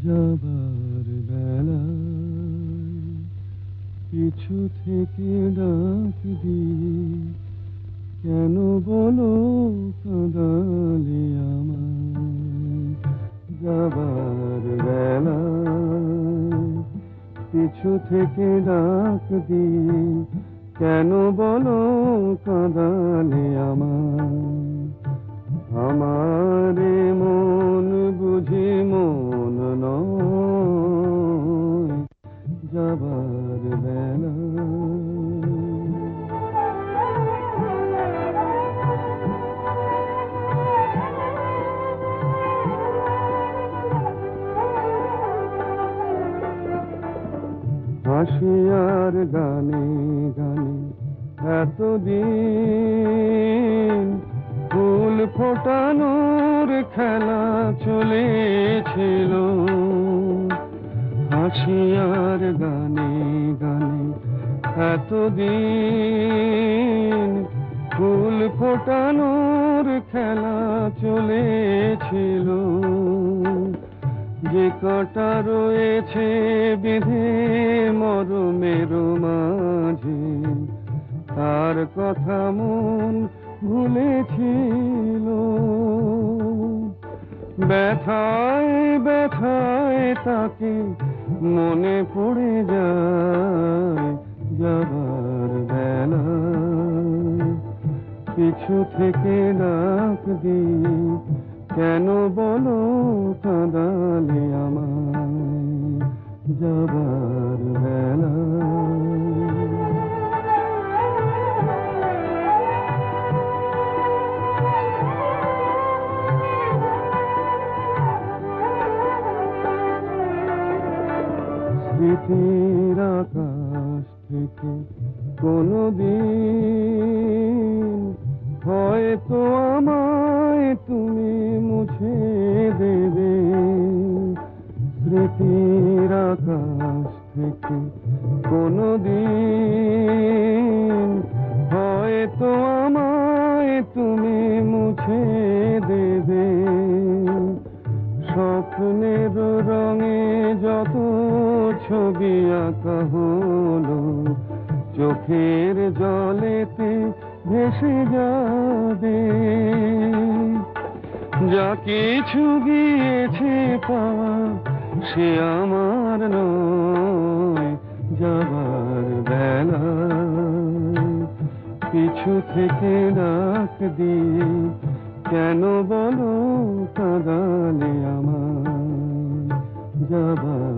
যাবার বেলায় পিছু থেকে ডাক দিয়ে কেন বলো কাঁদালে আমায়। যাবার বেলায় পিছু থেকে ডাক দিয়ে কেন বলো কাঁদালে আমায়। আমারে মন বুঝি মন নয় যাবার বেলা। হাসি আর গানে গানে এতদিন ফুল ফোটানোর খেলা চলেছিল। হাসি আর গানে গানে এতদিন ফুল ফোটানোর খেলা চলেছিল। যে কাঁটা রয়েছে বিধে মরমের মাঝে তার কথা মন ভুলেছিল। ব্যথায় ব্যথায় তাকে মনে পড়ে যায় যাবার বেলায় পিছু থেকে ডাক দিয়ে কেন বলো কাঁদালে আমায়। যাবার বেলায় স্মৃতির আকাশ থেকে কোনদিন হয়তো আমায় তুমি মুছে দেবে। স্মৃতির আকাশ থেকে কোনদিন হয়তো আমায় তুমি মুছে দেবে। স্বপ্নের রঙে যত ছবি আঁকা হলো চোখের জলেতে ভেসে যাবে। যা কিছু গিয়েছে পাওয়া সে আমার নয় যাবার বেলায় পিছু থেকে ডাক দিয়ে কেন বলো কাঁদালে আমায়। যাবার